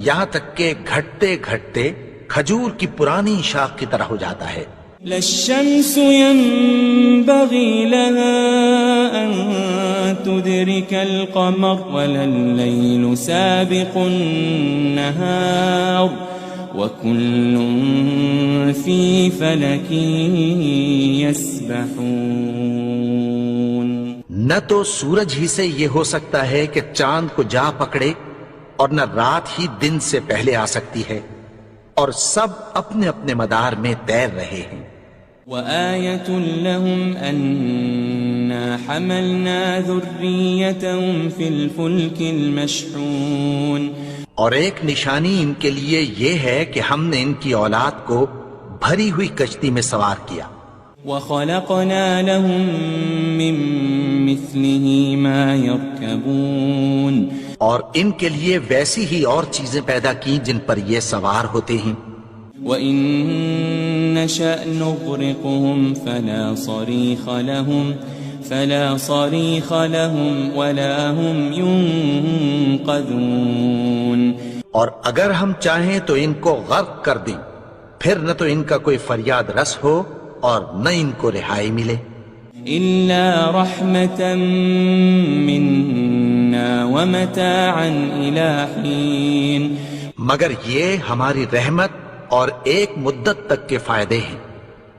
یہاں تک کہ گھٹتے گھٹتے کھجور کی پرانی شاخ کی طرح ہو جاتا ہے. للشمس ينبغي لها أن تدرك القمر ولا الليل سابق النهار وكل في فلك يسبحون. نہ تو سورج ہی سے یہ ہو سکتا ہے کہ چاند کو جا پکڑے اور نہ رات ہی دن سے پہلے آ سکتی ہے، اور سب اپنے اپنے مدار میں تیر رہے ہیں. وآية لهم أنا حملنا ذريتهم في الفلك المشحون. اور ایک نشانی ان کے لیے یہ ہے کہ ہم نے ان کی اولاد کو بھری ہوئی کشتی میں سوار کیا. وخلقنا لهم من مثله ما يركبون. اور ان کے لیے ویسی ہی اور چیزیں پیدا کی جن پر یہ سوار ہوتے ہیں. وَإِن نَّشَأْ نُغْرِقْهُمْ فَلَا صَرِيخَ لَهُمْ وَلَا هُمْ يُنقَذُونَ. اور اگر ہم چاہیں تو ان کو غرق کر دیں، پھر نہ تو ان کا کوئی فریاد رس ہو اور نہ ان کو رہائی ملے. إِلَّا رَحْمَةً مِّنَّا وَمَتَاعًا إِلَى حِينٍ. مگر یہ ہماری رحمت اور ایک مدت تک کے فائدے ہیں.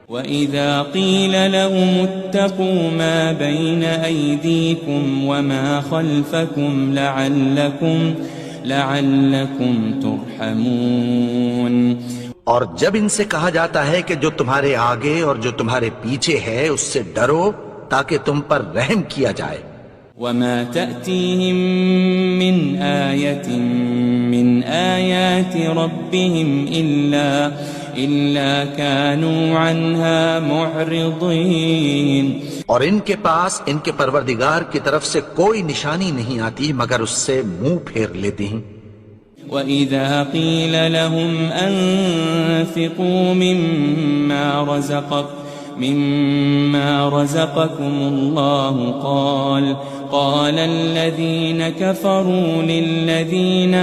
وَإِذَا قِيلَ لَهُمُ اتَّقُوا مَا بَيْنَ أَيْدِيكُمْ وَمَا خَلْفَكُمْ لَعَلَّكُمْ تُرْحَمُونَ. اور جب ان سے کہا جاتا ہے کہ جو تمہارے آگے اور جو تمہارے پیچھے ہے اس سے ڈرو تاکہ تم پر رحم کیا جائے. وَمَا تَأْتِيهِم مِّنْ آيَةٍ مِّنْ آيَاتِ رَبِّهِمْ إِلَّا كَانُوا عَنْهَا مُعْرِضِينَ. اور ان کے پاس ان کے پروردگار کی طرف سے کوئی نشانی نہیں آتی مگر اس سے منہ پھیر لیتے ہیں. وَإِذَا قِيلَ لَهُمْ أَنفِقُوا مِمَّا رَزَقَكُمُ اللَّهُ قَالَ الَّذِينَ كَفَرُوا لِلَّذِينَ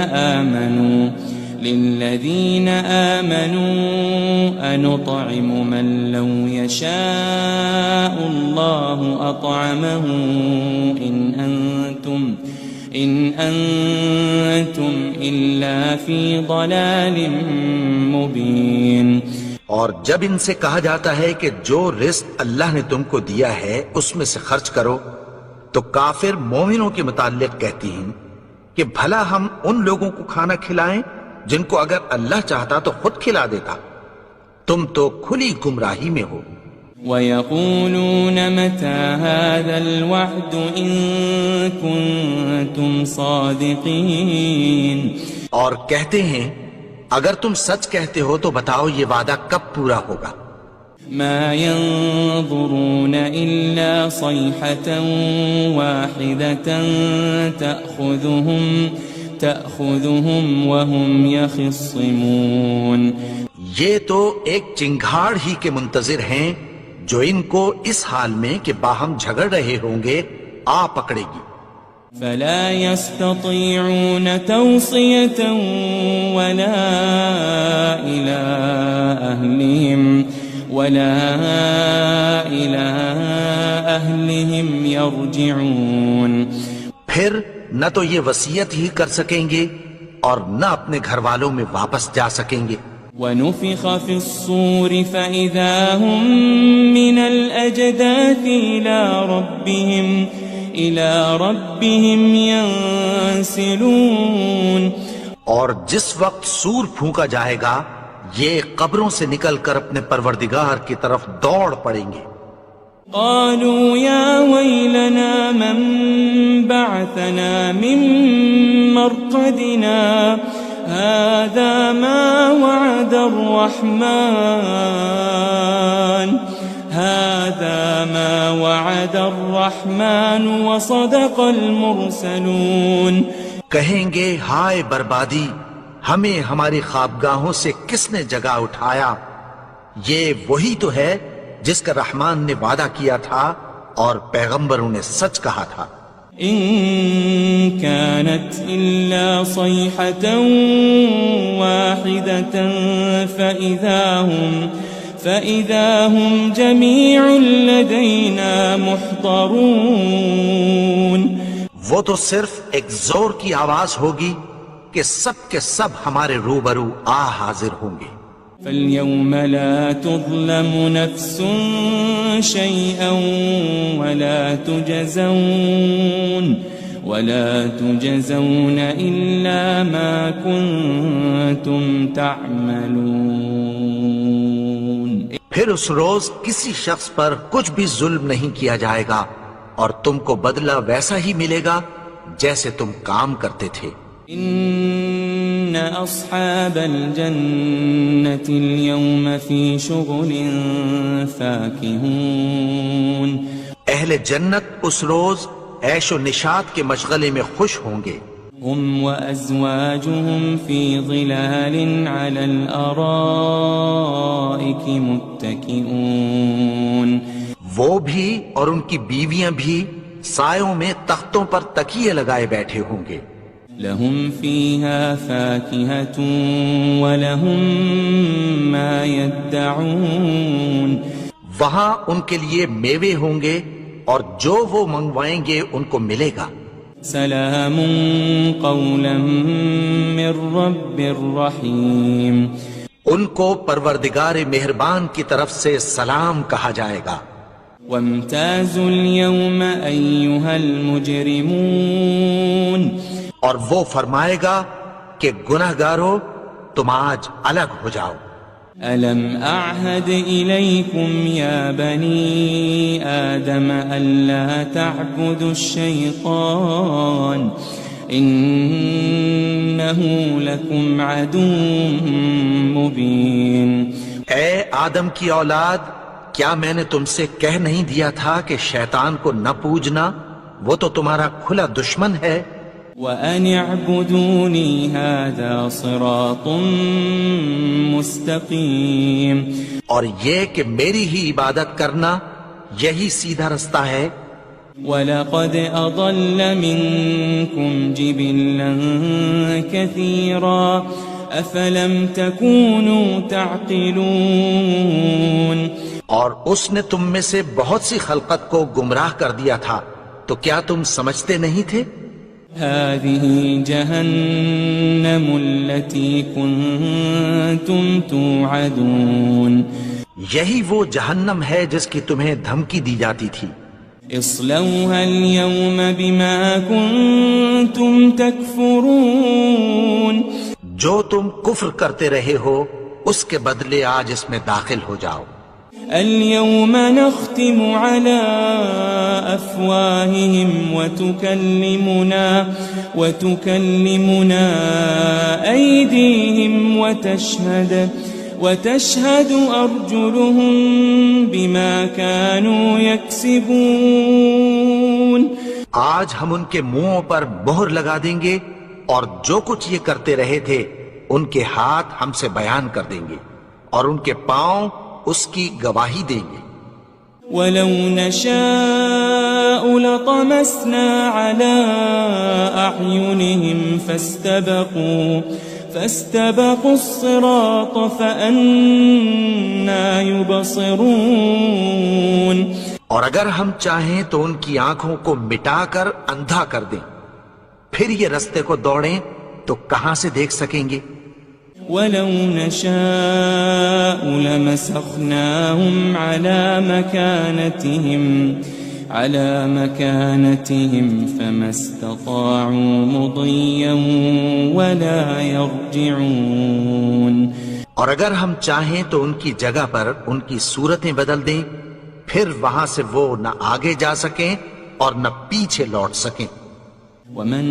آمَنُوا أَنُطْعِمُ مَن لَّوْ يَشَاءُ اللَّهُ أَطْعَمَهُ إِنْ أَنْتُمْ إِلَّا فِي ضَلَالٍ مُبِينٍ۔ اور جب ان سے کہا جاتا ہے کہ جو رزق اللہ نے تم کو دیا ہے اس میں سے خرچ کرو، تو کافر مومنوں کے متعلق کہتی ہیں کہ بھلا ہم ان لوگوں کو کھانا کھلائیں جن کو اگر اللہ چاہتا تو خود کھلا دیتا، تم تو کھلی گمراہی میں ہو۔ وَيَقُولُونَ مَتَى هَذَا الْوَعْدُ إِن كُنتُمْ صَادِقِينَ، اور کہتے ہیں اگر تم سچ کہتے ہو تو بتاؤ یہ وعدہ کب پورا ہوگا۔ ما ينظرون إلا صيحة واحدة تأخذهم وهم يخصمون، یہ تو ایک چنگھاڑ ہی کے منتظر ہیں جو ان کو اس حال میں کہ باہم جھگڑ رہے ہوں گے آ پکڑے گی۔ فلا يستطيعون توصية ولا إلى أهلهم يرجعون، پھر نہ تو یہ وصیت ہی کر سکیں گے اور نہ اپنے گھر والوں میں واپس جا سکیں گے۔ ونفخ في الصور فإذا هم من الأجداث إلى ربهم ينسلون، اور جس وقت سور پھونکا جائے گا یہ قبروں سے نکل کر اپنے پروردگار کی طرف دوڑ پڑیں گے۔ قالوا يا ويلنا من بعثنا من مرقدنا هذا ما وعد الرحمن وصدق المرسلون، کہیں گے ہائے بربادی، ہمیں ہماری خوابگاہوں سے کس نے جگا اٹھایا، یہ وہی تو ہے جس کا رحمان نے وعدہ کیا تھا اور پیغمبروں نے سچ کہا تھا۔ إن كانت إلا صيحة واحدة فإذا هم جميع لدينا محضرون، وہ تو صرف ایک زور کی آواز ہوگی کہ سب کے سب ہمارے روبرو آ حاضر ہوں گے۔ فاليوم لا تظلم نفس شيئا ولا تجزون إلا ما كنتم تعملون، پھر اس روز کسی شخص پر کچھ بھی ظلم نہیں کیا جائے گا اور تم کو بدلہ ویسا ہی ملے گا جیسے تم کام کرتے تھے۔ إن أصحاب الجنة اليوم في شغل فاكهون، اہل جنت اس روز عیش و نشاط کے مشغلے میں خوش ہوں گے۔ هم وأزواجهم في ظلال على الأرائك متكئون، وہ بھی اور ان کی بیویاں بھی سایوں میں تختوں پر تکیے لگائے بیٹھے ہوں گے۔ لهم فيها فاكهة ولهم ما يدعون، وہاں ان کے لیے میوے ہوں گے اور جو وہ منگوائیں گے ان کو ملے گا۔ سلام قولا من رب رحیم، ان کو پروردگار مہربان کی طرف سے سلام کہا جائے گا۔ وامتازوا اليوم أيها المجرمون، اور وہ فرمائے گا کہ گنہگارو تم آج الگ ہو جاؤ۔ ألم أعهد إليكم يا بني آدم ألا تعبدوا الشيطان إنه لكم عدو مبين، اے آدم کی اولاد، کیا میں نے تم سے کہہ نہیں دیا تھا کہ شیطان کو نہ پوجنا، وہ تو تمہارا کھلا دشمن ہے۔ وَأَنِ اعْبُدُونِي هَذَا صِرَاطٌ مُسْتَقِيمٌ، اور یہ کہ میری ہی عبادت کرنا یہی سیدھا رستہ ہے۔ وَلَقَدْ أَضَلَّ مِنكُمْ جِبِلًّا كَثِيرًا أَفَلَمْ تَكُونُوا تَعْقِلُونَ، اور اس نے تم میں سے بہت سی خلقت کو گمراہ کر دیا تھا، تو کیا تم سمجھتے نہیں تھے؟ هذه جهنم التي كنتم توعدون، یہی وہ جہنم ہے جس کی تمہیں دھمکی دی جاتی تھی۔ اصلوها اليوم بما كنتم تكفرون، جو تم کفر کرتے رہے ہو اس کے بدلے آج اس میں داخل ہو جاؤ۔ اليوم نختم على أفواههم وتكلمنا أيديهم وتشهد أرجلهم بما كانوا يكسبون، آج ہم ان کے منہوں پر مہر لگا دیں گے اور جو کچھ یہ کرتے رہے تھے ان کے ہاتھ ہم سے بیان کر دیں گے اور ان کے پاؤں اس کی گواہی دیں گے۔ وَلَوْ نَشَاءُ لَطَمَسْنَا عَلَىٰ أَعْيُنِهِمْ فَاسْتَبَقُوا الصِّرَاطَ فَأَنَّىٰ يُبْصِرُونَ، اور اگر ہم چاہیں تو ان کی آنکھوں کو مٹا کر اندھا کر دیں، پھر یہ رستے کو دوڑیں تو کہاں سے دیکھ سکیں گے؟ وَلَوْ نَشَاءُ لَمَسَخْنَاهُمْ عَلَى مَكَانَتِهِمْ فَمَا اسْتَطَاعُوا مُضِيًّا وَلَا يَرْجِعُونَ، اور اگر ہم چاہیں تو ان کی جگہ پر ان کی صورتیں بدل دیں، پھر وہاں سے وہ نہ آگے جا سکیں اور نہ پیچھے لوٹ سکیں۔ وَمَن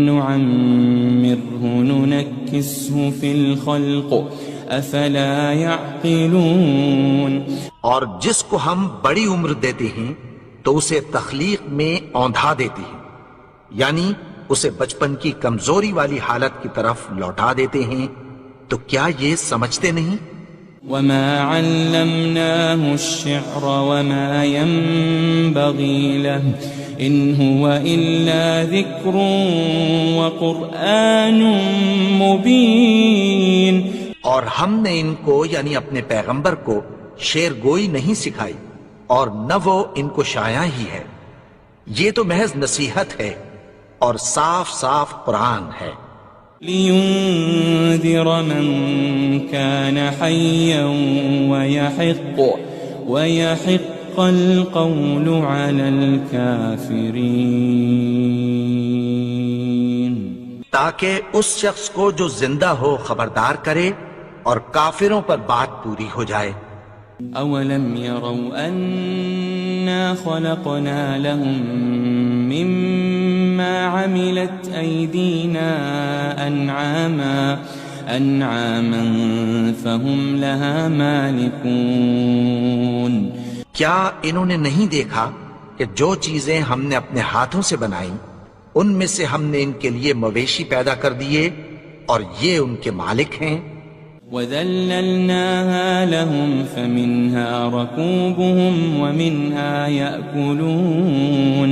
نُعَمِّرْهُ نُنَكِّسْهُ فِي الْخَلْقِ أَفَلَا يَعْقِلُونَ، اور جس کو ہم بڑی عمر دیتے ہیں تو اسے تخلیق میں اوندھا دیتے ہیں، یعنی اسے بچپن کی کمزوری والی حالت کی طرف لوٹا دیتے ہیں، تو کیا یہ سمجھتے نہیں؟ وَمَا عَلَّمْنَاهُ الشِّعْرَ وَمَا يَنبَغِي لَهُ إِنْ هُوَ إِلَّا ذِكْرٌ وَقُرْآنٌ مُبِينٌ، اور ہم نے ان کو یعنی اپنے پیغمبر کو شعر گوئی نہیں سکھائی اور نہ وہ ان کو شایع ہی ہے، یہ تو محض نصیحت ہے اور صاف صاف قرآن ہے۔ لِيُنذِرَ مَن كَانَ حَيًّا وَيَحِقَّ الْقَوْلُ عَلَى الْكَافِرِينَ، تاکہ اس شخص کو جو زندہ ہو خبردار کرے اور کافروں پر بات پوری ہو جائے۔ أَوَلَمْ يَرَوْا أَنَّا خَلَقْنَا لَهُم مِّمَّا عَمِلَتْ أَيْدِينَا أَنْعَامًا فَهُمْ لَهَا مَالِكُونَ، کیا انہوں نے نہیں دیکھا کہ جو چیزیں ہم نے اپنے ہاتھوں سے بنائیں ان میں سے ہم نے ان کے لیے مویشی پیدا کر دیے اور یہ ان کے مالک ہیں۔ وَذَلَّلْنَاهَا لَهُمْ فَمِنْهَا رَكُوبُهُمْ وَمِنْهَا يَأْكُلُونَ،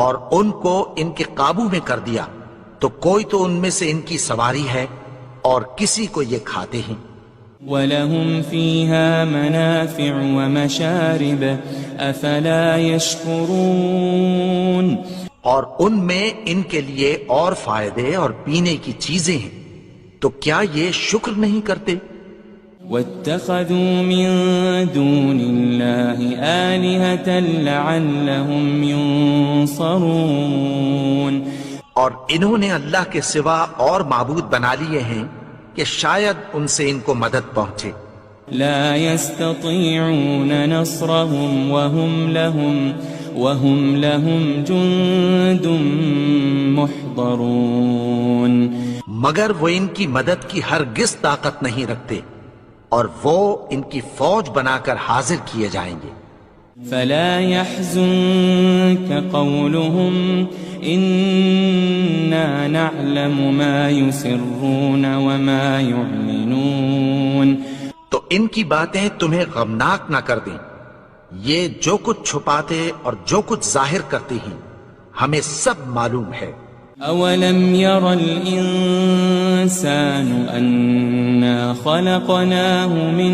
اور ان کو ان کے قابو میں کر دیا تو کوئی تو ان میں سے ان کی سواری ہے اور کسی کو یہ کھاتے ہیں۔ وَلَهُمْ فِيهَا مَنَافِعُ وَمَشَارِبُ أَفَلَا يَشْكُرُونَ، اور ان میں ان کے لیے اور فائدے اور پینے کی چیزیں ہیں، تو کیا یہ شکر نہیں کرتے؟ وَاتَّخَذُوا مِن دُونِ اللَّهِ آلِهَةً لَعَلَّهُمْ يُنصَرُونَ، اور انہوں نے اللہ کے سوا اور معبود بنا لیے ہیں کہ شاید ان سے ان کو مدد پہنچے۔ لا يستطيعون نصرهم وهم لهم جند محضرون، مگر وہ ان کی مدد کی ہرگز طاقت نہیں رکھتے اور وہ ان کی فوج بنا کر حاضر کیے جائیں گے۔ فلا يحزنك قولهم إنا نعلم ما يسرون وما يعلنون. تو ان کی باتیں تمہیں غمناک نہ کر دیں. یہ جو کچھ چھپاتے اور جو کچھ ظاہر کرتی ہیں ہمیں سب معلوم ہے. أولم ير الإنسان أنا خلقناه من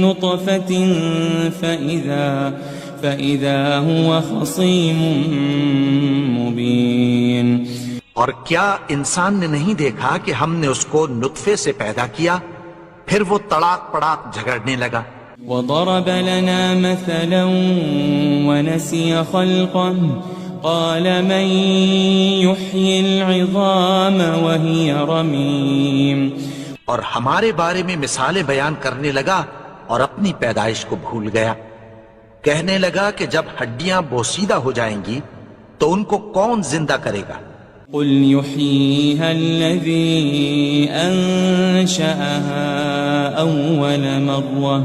نطفة فإذا هو خصيم مبين. اور کیا انسان نے نہیں دیکھا کہ ہم نے اس کو نطفے سے پیدا کیا پھر وہ تڑاک پڑاک جھگڑنے لگا. وضرب لنا مثلا ونسي خلقه قال من يحيي العظام وهي رميم. اور ہمارے بارے میں مثالیں بیان کرنے لگا اور اپنی پیدائش کو بھول گیا. کہنے لگا کہ جب ہڈیاں بوسیدہ ہو جائیں گی تو ان کو کون زندہ کرے گا؟ قل يحييها الذي أنشأها أول مرة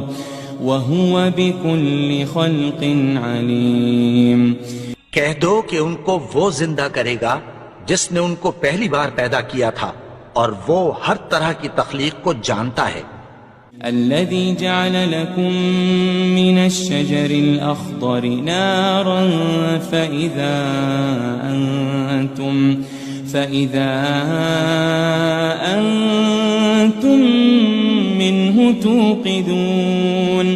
وهو بكل خلق عليم. کہہ دو کہ ان کو وہ زندہ کرے گا جس نے ان کو پہلی بار پیدا کیا تھا اور وہ ہر طرح کی تخلیق کو جانتا ہے. الذي جعل لكم من الشجر الأخضر نارا فإذا أنتم منه توقدون.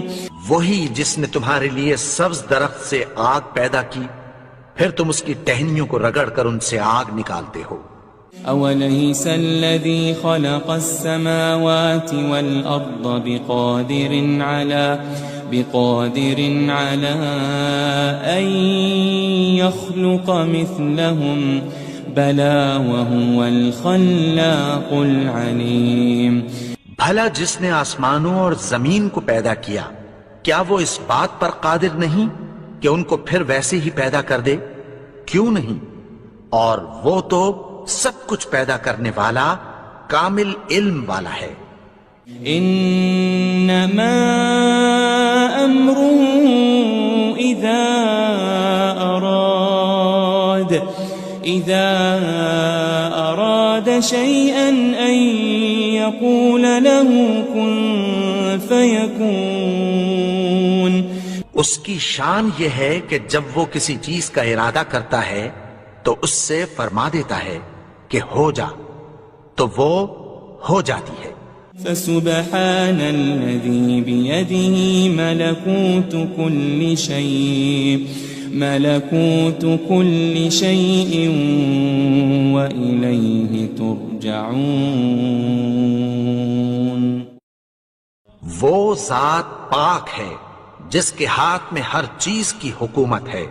وہی جس نے تمہارے لیے سبز درخت سے آگ پیدا کی پھر تم اس کی ٹہنیوں کو رگڑ کر ان سے آگ نکالتے ہو. أوليس الذي خلق السماوات والأرض بقادر على أن يخلق مثلهم بلى وهو الخلاق العليم. بھلا جس نے آسمانوں اور زمین کو پیدا کیا کیا وہ اس بات پر قادر نہیں کہ ان کو پھر ویسے ہی پیدا کر دے؟ کیوں نہیں؟ اور وہ تو سب کچھ پیدا کرنے والا کامل علم والا ہے. انما امره اذا اراد شيئا ان يقول له كن فيكون. اس کی شان یہ ہے کہ جب وہ کسی چیز کا ارادہ کرتا ہے تو اس سے فرما دیتا ہے کہ ہو جا تو وہ ہو جاتی ہے. فسبحان الذي بيده ملكوت كل شيء وإليه ترجعون. وہ ذات پاک ہے جس کے ہاتھ میں ہر چیز کی حکومت ہے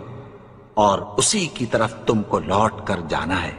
اور اسی کی طرف تم کو لوٹ کر جانا ہے.